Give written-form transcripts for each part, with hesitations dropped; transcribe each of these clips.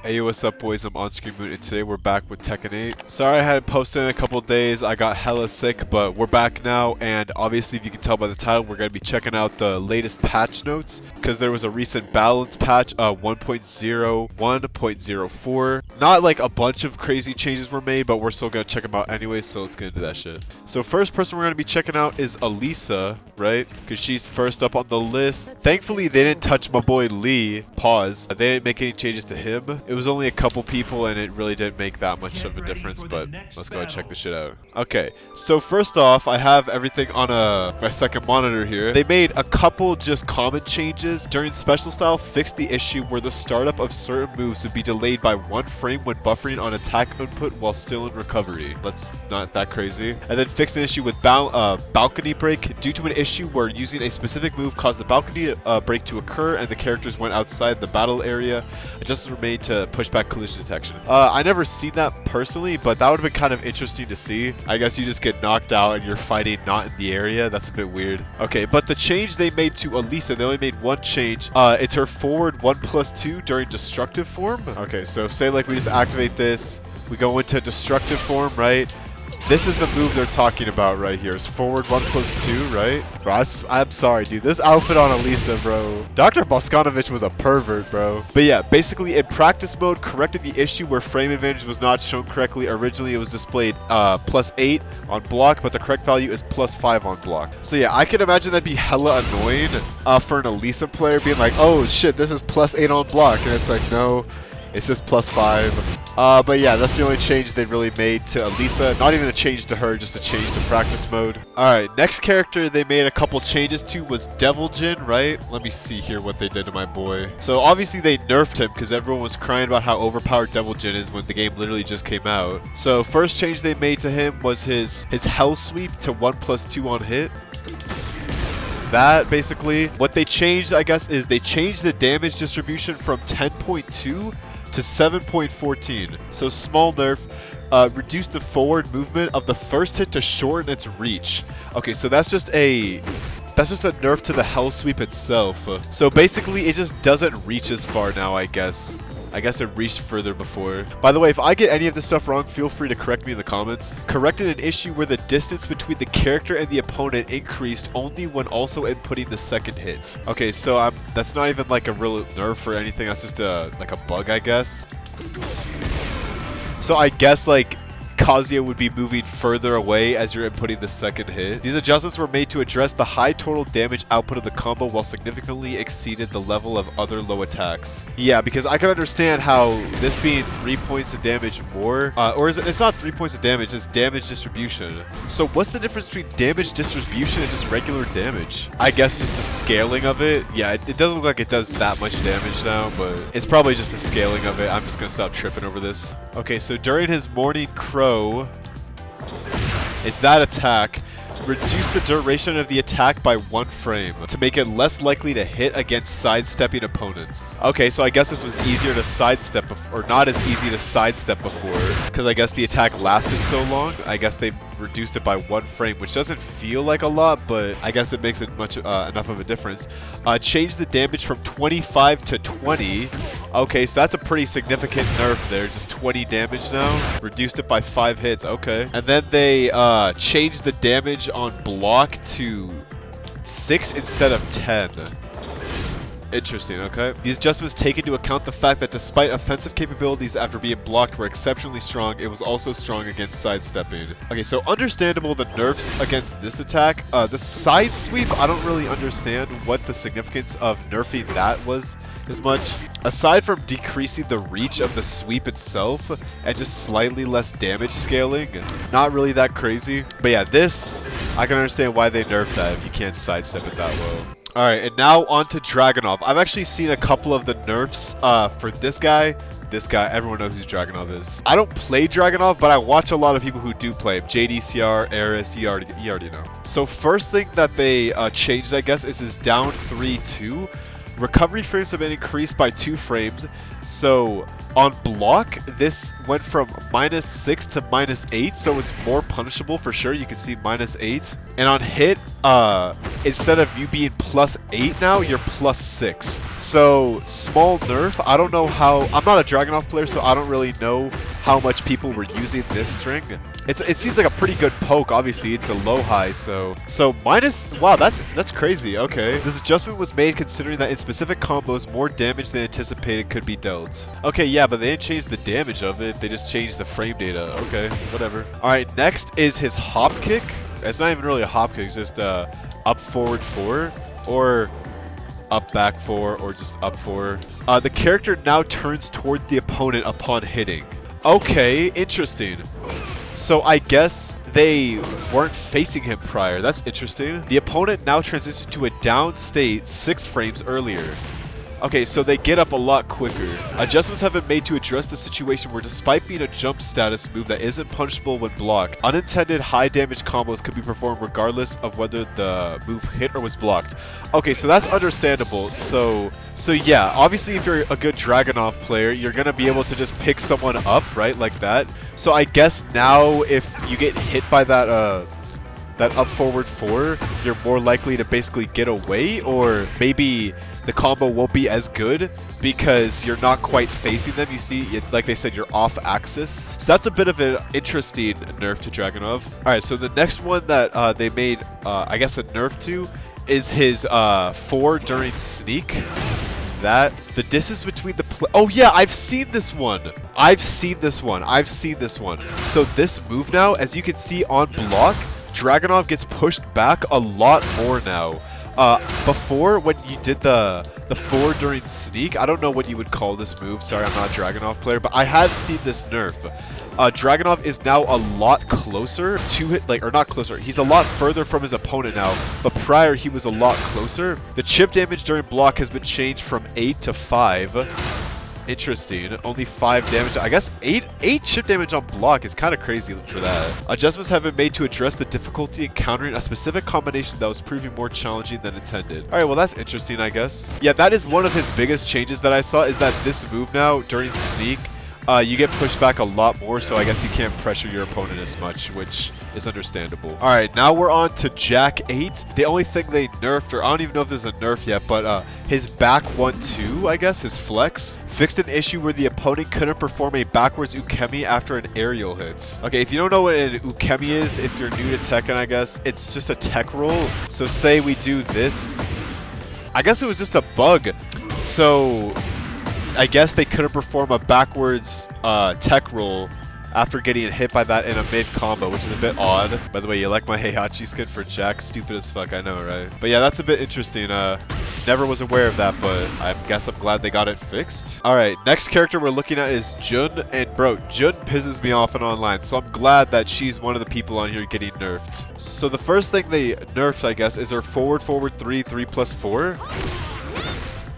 Hey, yo, what's up, boys? I'm On Screen Moon, and today we're back with Tekken 8. Sorry I hadn't posted in a couple days. I got hella sick, but we're back now, and obviously, if you can tell by the title, we're going to be checking out the latest patch notes, because there was a recent balance patch, 1.01.04. Not like a bunch of crazy changes were made, but we're still going to check them out anyway, so let's get into that shit. So first person we're going to be checking out is Elisa, right? Because she's first up on the list. Thankfully, they didn't touch my boy Lee. Pause. They didn't make any changes to him. It was only a couple people and it really didn't make that much of a difference, but let's go ahead and check this shit out. Okay, so first off, I have everything on my second monitor here. They made a couple just common changes. During special style, fixed the issue where the startup of certain moves would be delayed by 1 frame when buffering on attack input while still in recovery. That's not that crazy. And then fixed an issue with balcony break due to an issue where using a specific move caused the balcony break to occur and the characters went outside the battle area. Adjustments were made to push back collision detection. I never seen that personally, but that would have been kind of interesting to see. I guess you just get knocked out and you're fighting not in the area. That's a bit weird. Okay, but the change they made to Elisa, they only made one change. It's her forward 1+2 during destructive form. Okay, so say like we just activate this, we go into destructive form, right? This is the move they're talking about right here. It's forward 1+2, right? Bro, I'm sorry, dude. This outfit on Elisa, bro. Dr. Boskanovich was a pervert, bro. But yeah, basically in practice mode, corrected the issue where frame advantage was not shown correctly. Originally, it was displayed +8 on block, but the correct value is +5 on block. So yeah, I can imagine that'd be hella annoying for an Elisa player being like, oh shit, this is +8 on block. And it's like, no, it's just +5. But yeah, that's the only change they really made to Elisa. Not even a change to her, just a change to practice mode. Alright, next character they made a couple changes to was Devil Jin, right? Let me see here what they did to my boy. So obviously they nerfed him because everyone was crying about how overpowered Devil Jin is when the game literally just came out. So first change they made to him was his Hell Sweep to 1+2 on hit. That basically, what they changed, I guess, is they changed the damage distribution from 10.2 to 7.14. So small nerf. Reduced the forward movement of the first hit to shorten its reach. Okay, so that's just a nerf to the Hell Sweep itself. So basically, it just doesn't reach as far now, I guess. I guess it reached further before. By the way, if I get any of this stuff wrong, feel free to correct me in the comments. Corrected an issue where the distance between the character and the opponent increased only when also inputting the second hit. Okay, so that's not even like a real nerf or anything. That's just like a bug, I guess. So I guess like Kazuya would be moving further away as you're inputting the second hit. These adjustments were made to address the high total damage output of the combo while significantly exceeded the level of other low attacks. Yeah, because I can understand how this being 3 points of damage more, or is it's not 3 points of damage, it's damage distribution. So what's the difference between damage distribution and just regular damage? I guess just the scaling of it. Yeah, it doesn't look like it does that much damage now, but it's probably just the scaling of it. I'm just gonna stop tripping over this. Okay, so during his morning crow, it's that attack. Reduce the duration of the attack by 1 frame to make it less likely to hit against sidestepping opponents. Okay, so I guess this was easier to sidestep, or not as easy to sidestep before, because I guess the attack lasted so long. I guess they reduced it by 1 frame, which doesn't feel like a lot, but I guess it makes it enough of a difference. Change the damage from 25 to 20. Okay, so that's a pretty significant nerf there. Just 20 damage now. Reduced it by 5 hits. Okay. And then they changed the damage on block to 6 instead of 10. Interesting, okay. These adjustments take into account the fact that despite offensive capabilities after being blocked were exceptionally strong, it was also strong against sidestepping. Okay, so understandable the nerfs against this attack. The side sweep, I don't really understand what the significance of nerfing that was as much. Aside from decreasing the reach of the sweep itself and just slightly less damage scaling, not really that crazy. But yeah, this, I can understand why they nerfed that if you can't sidestep it that well. Alright, and now on to Dragunov. I've actually seen a couple of the nerfs for this guy. Everyone knows who Dragunov is. I don't play Dragunov, but I watch a lot of people who do play him. JDCR, Eris, you already know. So first thing that they changed, I guess, is his down 3-2. Recovery frames have been increased by 2 frames. So on block, this went from -6 to -8, so it's more punishable for sure. You can see -8. And on hit, instead of you being +8 now, you're +6. So small nerf. I don't know how. I'm not a Dragunov player, so I don't really know how much people were using this string. It seems like a pretty good poke. Obviously, it's a low high, so minus. Wow, that's crazy. Okay, this adjustment was made considering that in specific combos, more damage than anticipated could be dealt. Okay, yeah, but they didn't change the damage of it. They just changed the frame data. Okay, whatever. All right, next is his hop kick. It's not even really a hop kick. It's just up forward 4 or up back 4 or just up 4. The character now turns towards the opponent upon hitting. Okay, interesting. So I guess they weren't facing him prior. That's interesting. The opponent now transitions to a down state 6 frames earlier. Okay, so they get up a lot quicker. Adjustments have been made to address the situation where despite being a jump status move that isn't punishable when blocked, unintended high damage combos could be performed regardless of whether the move hit or was blocked. Okay, so that's understandable. So yeah, obviously if you're a good Dragunov player, you're gonna be able to just pick someone up, right, like that. So I guess now if you get hit by that up forward 4, you're more likely to basically get away, or maybe the combo won't be as good because you're not quite facing them. You see, like they said, you're off axis. So that's a bit of an interesting nerf to Dragunov. Alright, so the next one that they made, I guess, a nerf to is his 4 during sneak. That the distance between the oh yeah, I've seen this one. So this move now, as you can see on block, Dragunov gets pushed back a lot more now. Before, when you did the 4 during sneak, I don't know what you would call this move. Sorry, I'm not a Dragunov player, but I have seen this nerf. Dragunov is now a lot closer to it, or not closer, he's a lot further from his opponent now, but prior he was a lot closer. The chip damage during block has been changed from 8 to 5. Interesting. Only 5 damage. I guess 8 chip damage on block is kind of crazy for that. Adjustments have been made to address the difficulty in countering a specific combination that was proving more challenging than intended. Alright, well that's interesting, I guess. Yeah, that is one of his biggest changes that I saw, is that this move now, during sneak, you get pushed back a lot more, so I guess you can't pressure your opponent as much, which is understandable. Alright, now we're on to Jack 8. The only thing they nerfed, or I don't even know if this is a nerf yet, but his back 1-2, I guess, his flex, fixed an issue where the opponent couldn't perform a backwards ukemi after an aerial hit. Okay, if you don't know what an ukemi is, if you're new to Tekken, I guess, it's just a tech roll. So say we do this. I guess it was just a bug. So I guess they couldn't perform a backwards tech roll after getting hit by that in a mid combo, which is a bit odd. By the way, you like my Heihachi skin for Jack? Stupid as fuck, I know, right? But yeah, that's a bit interesting. Never was aware of that, but I guess I'm glad they got it fixed. Alright, next character we're looking at is Jun, and bro, Jun pisses me off in online, so I'm glad that she's one of the people on here getting nerfed. So the first thing they nerfed, I guess, is her forward 3, 3+4.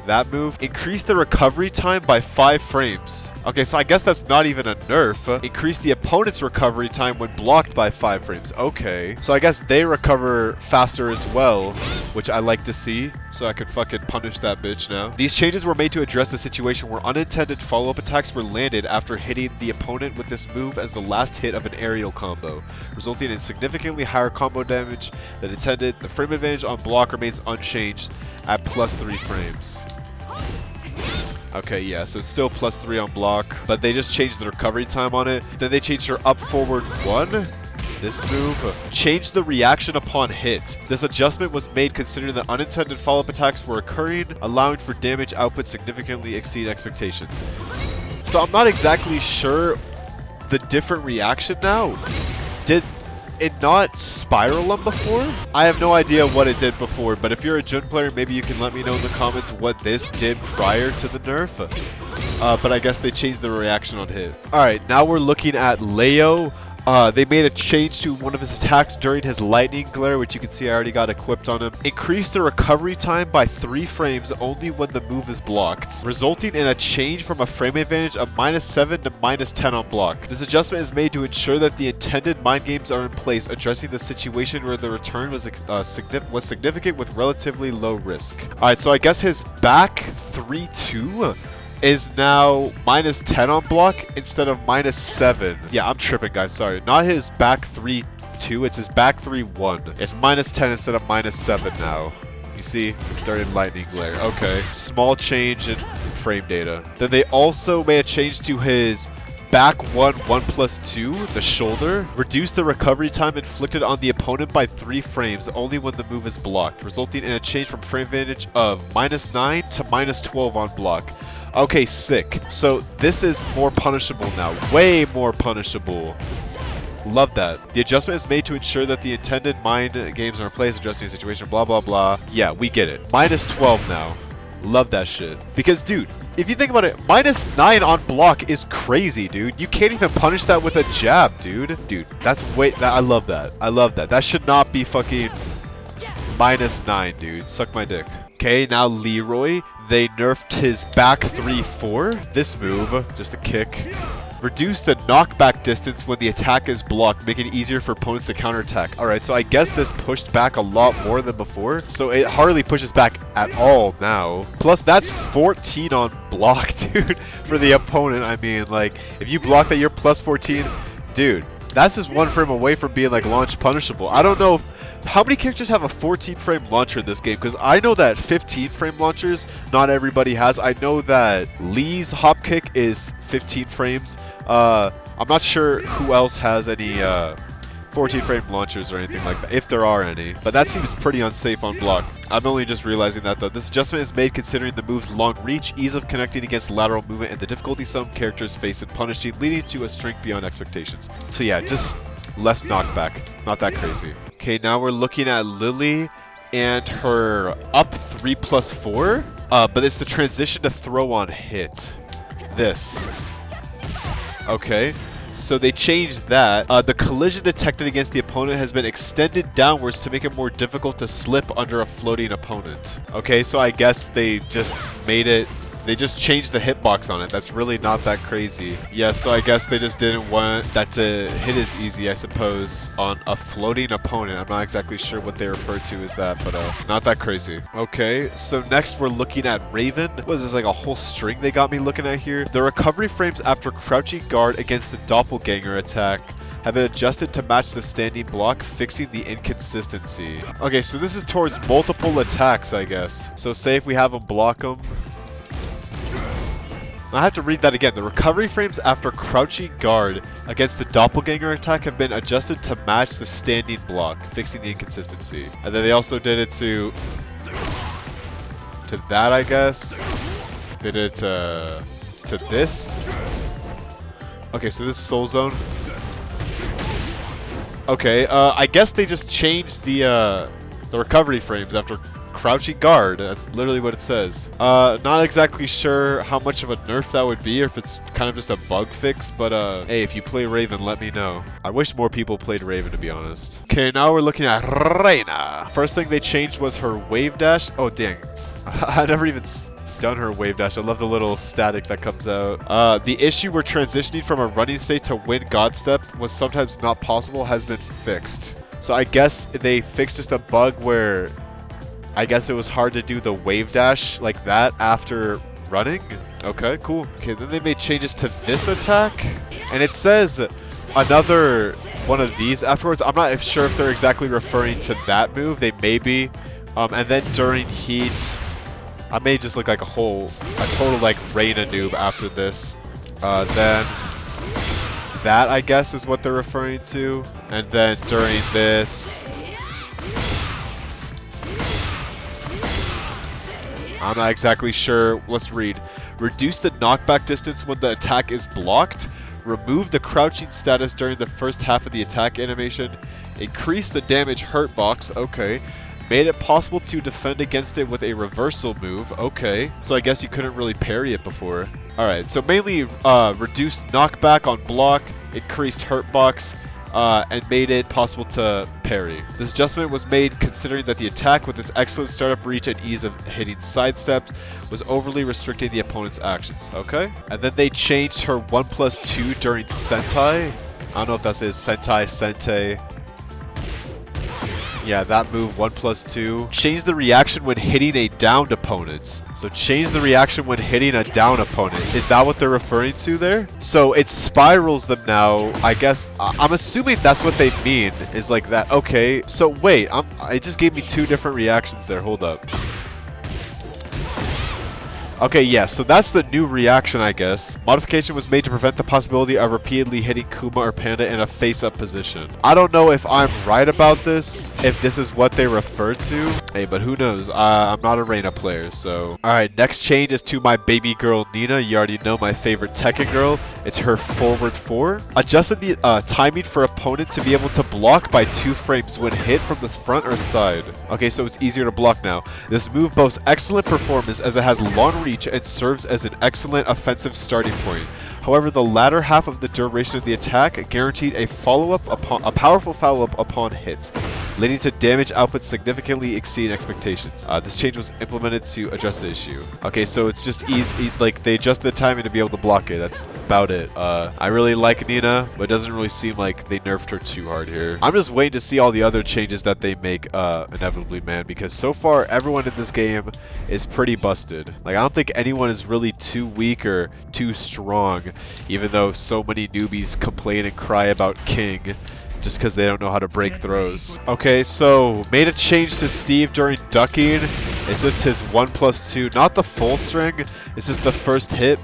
That move increased the recovery time by 5 frames. Okay, so I guess that's not even a nerf. Increased the opponent's recovery time when blocked by 5 frames. Okay, so I guess they recover faster as well, which I like to see, so I could fucking punish that bitch now. These changes were made to address the situation where unintended follow-up attacks were landed after hitting the opponent with this move as the last hit of an aerial combo, resulting in significantly higher combo damage than intended. The frame advantage on block remains unchanged at +3 frames. Okay, yeah, so still +3 on block, but they just changed the recovery time on it. Then they changed her up forward 1. This move changed the reaction upon hit. This adjustment was made considering that unintended follow-up attacks were occurring, allowing for damage output significantly exceed expectations. So I'm not exactly sure the different reaction now. Did it not spiral them before? I have no idea what it did before, but if you're a Jun player, maybe you can let me know in the comments what this did prior to the nerf. But I guess they changed the reaction on hit. Alright, now we're looking at Leo. They made a change to one of his attacks during his lightning glare, which you can see I already got equipped on him. Increased the recovery time by 3 frames only when the move is blocked, resulting in a change from a frame advantage of -7 to -10 on block. This adjustment is made to ensure that the intended mind games are in place, addressing the situation where the return was significant with relatively low risk. Alright, so I guess his back 3-2 is now -10 on block instead of -7. Yeah, I'm tripping, guys. Sorry. Not his back 3-2. It's his back 3-1. It's -10 instead of -7 now. You see? During lightning glare. Okay. Small change in frame data. Then they also made a change to his back 1+2, the shoulder. Reduced the recovery time inflicted on the opponent by 3 frames only when the move is blocked, resulting in a change from frame advantage of -9 to -12 on block. Okay, sick. So this is more punishable now. Way more punishable. Love that. The adjustment is made to ensure that the intended mind games are in place, adjusting the situation, blah, blah, blah. Yeah, we get it. -12 now. Love that shit. Because, dude, if you think about it, -9 on block is crazy, dude. You can't even punish that with a jab, dude. Dude, that's way... I love that. I love that. That should not be fucking -9, dude. Suck my dick. Okay, now Leroy. They nerfed his back 3-4. This move, just a kick. Reduce the knockback distance when the attack is blocked, making it easier for opponents to counterattack. Alright, so I guess this pushed back a lot more than before. So it hardly pushes back at all now. Plus, that's 14 on block, dude, for the opponent. I mean, like, if you block that, you're +14. Dude, that's just 1 frame away from being, like, launch punishable. I don't know if... How many characters have a 14 frame launcher in this game? Because I know that 15 frame launchers, not everybody has. I know that Lee's hop kick is 15 frames. I'm not sure who else has any 14 frame launchers or anything like that, if there are any. But that seems pretty unsafe on block. I'm only just realizing that though. This adjustment is made considering the move's long reach, ease of connecting against lateral movement, and the difficulty some characters face in punishing, leading to a strength beyond expectations. So yeah, just less knockback. Not that crazy. Okay, now we're looking at Lily and her up 3+4, but it's the transition to throw on hit. This. Okay, so they changed that. The collision detected against the opponent has been extended downwards to make it more difficult to slip under a floating opponent. Okay, so I guess they just made it... They just changed the hitbox on it. That's really not that crazy. Yeah, so I guess they just didn't want that to hit as easy, I suppose, on a floating opponent. I'm not exactly sure what they refer to as that, but not that crazy. Okay, so next we're looking at Raven. What is this, like a whole string they got me looking at here? The recovery frames after crouching guard against the doppelganger attack have been adjusted to match the standing block, fixing the inconsistency. Okay, so this is towards multiple attacks, I guess. So say if we have them block them. I have to read that again. The recovery frames after crouching guard against the doppelganger attack have been adjusted to match the standing block, fixing the inconsistency. And then they also did it to that, I guess. Did it to this. Okay, so this is Soul Zone. Okay, I guess they just changed the recovery frames after crouching guard. That's literally what it says. Not exactly sure how much of a nerf that would be, or if it's kind of just a bug fix, but hey, if you play Raven, let me know. I wish more people played Raven, to be honest. Okay, now we're looking at Reina. First thing they changed was her wave dash. Oh, dang. I never even done her wave dash. I love the little static that comes out. The issue where transitioning from a running state to wind god step was sometimes not possible has been fixed. So I guess they fixed just a bug where I guess it was hard to do the wave dash like that after running. Okay, cool. Okay, then they made changes to this attack, and it says another one of these afterwards. I'm not sure if they're exactly referring to that move. They may be. And then during heat, I may just look like a total like Reina noob after this. Then that, I guess, is what they're referring to. And then during this, I'm not exactly sure. Let's read. Reduce the knockback distance when the attack is blocked. Remove the crouching status during the first half of the attack animation. Increase the damage hurt box. Okay. Made it possible to defend against it with a reversal move. Okay. So I guess you couldn't really parry it before. Alright, so mainly reduced knockback on block, increased hurt box, and made it possible to parry. This adjustment was made considering that the attack, with its excellent startup reach and ease of hitting sidesteps, was overly restricting the opponent's actions. Okay? And then they changed her 1+2 during Sentai. I don't know if that's Sentai, Sente. Yeah, that move, 1+2. Change the reaction when hitting a downed opponent. So change the reaction when hitting a down opponent. Is that what they're referring to there? So it spirals them now. I guess, I'm assuming that's what they mean, is like that. Okay, so wait, it just gave me 2 different reactions there. Hold up. Okay, yeah, so that's the new reaction, I guess. Modification was made to prevent the possibility of repeatedly hitting Kuma or Panda in a face-up position. I don't know if I'm right about this, if this is what they refer to. Hey, but who knows? I'm not a Reina player, so... Alright, next change is to my baby girl, Nina. You already know my favorite Tekken girl. It's her forward 4. Adjusted the timing for opponent to be able to block by 2 frames when hit from the front or side. Okay, so it's easier to block now. This move boasts excellent performance as it has long reach and serves as an excellent offensive starting point. However, the latter half of the duration of the attack guaranteed a powerful follow-up upon hits, leading to damage output significantly exceeding expectations. This change was implemented to address the issue. Okay, so it's just easy, like they adjust the timing to be able to block it. That's about it. I really like Nina, but it doesn't really seem like they nerfed her too hard here. I'm just waiting to see all the other changes that they make inevitably, man, because so far everyone in this game is pretty busted. Like, I don't think anyone is really too weak or too strong, even though so many newbies complain and cry about King just because they don't know how to break throws. Okay, so made a change to Steve during ducking. It's just his 1+2, not the full string, it's just the first hit.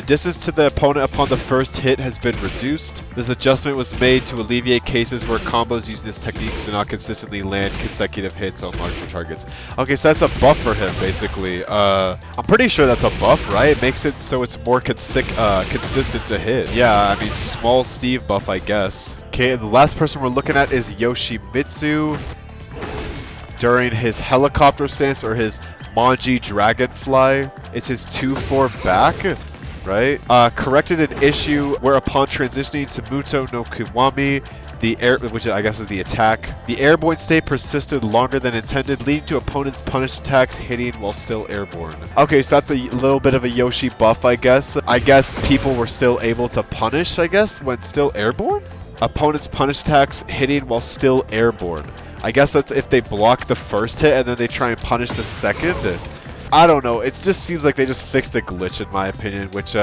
Distance to the opponent upon the first hit has been reduced. This adjustment was made to alleviate cases where combos using this technique do not consistently land consecutive hits on larger targets. Okay, so that's a buff for him, basically. I'm pretty sure that's a buff, right? It makes it so it's more consistent to hit. Yeah, I mean, small Steve buff, I guess. Okay, the last person we're looking at is Yoshimitsu during his helicopter stance or his Manji Dragonfly. It's his 2-4 back, right? Corrected an issue where upon transitioning to Muto no Kiwami, which I guess is the attack, the airborne state persisted longer than intended, leading to opponents' punished attacks hitting while still airborne. Okay, so that's a little bit of a Yoshi buff, I guess. I guess people were still able to punish, I guess, when still airborne? Opponents' punish attacks hitting while still airborne. I guess that's if they block the first hit and then they try and punish the second. I don't know. It just seems like they just fixed a glitch in my opinion, which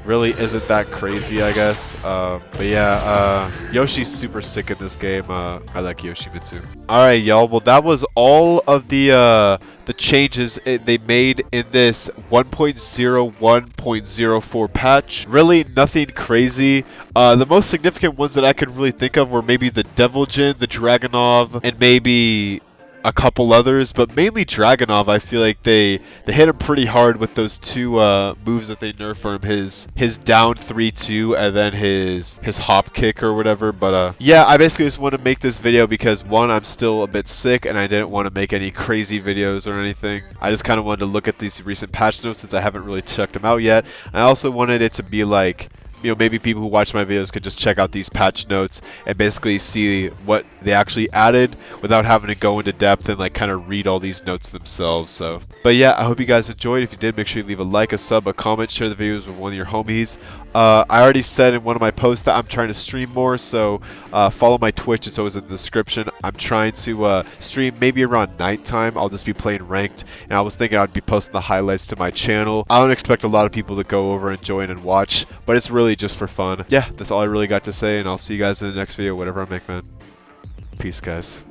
really isn't that crazy, I guess. But yeah, Yoshi's super sick in this game. I like Yoshimitsu. Alright, y'all. Well, that was all of the changes they made in this 1.01.04 patch. Really nothing crazy. The most significant ones that I could really think of were maybe the Devil Jin, the Dragonov, and maybe a couple others, but mainly Dragonov. I feel like they hit him pretty hard with those 2 moves that they nerfed for him, his down 3-2 and then his hop kick or whatever. But yeah, I basically just want to make this video because 1, I'm still a bit sick and I didn't want to make any crazy videos or anything. I just kind of wanted to look at these recent patch notes since I haven't really checked them out yet. I also wanted it to be like, you know, maybe people who watch my videos could just check out these patch notes and basically see what they actually added without having to go into depth and like kind of read all these notes themselves. So, but yeah, I hope you guys enjoyed. If you did, make sure you leave a like, a sub, a comment, share the videos with one of your homies. I already said in one of my posts that I'm trying to stream more, so follow my Twitch. It's always in the description. I'm trying to stream maybe around nighttime. I'll just be playing ranked, and I was thinking I'd be posting the highlights to my channel. I don't expect a lot of people to go over and join and watch, but it's really just for fun. Yeah, that's all I really got to say, and I'll see you guys in the next video, whatever I make, man. Peace, guys.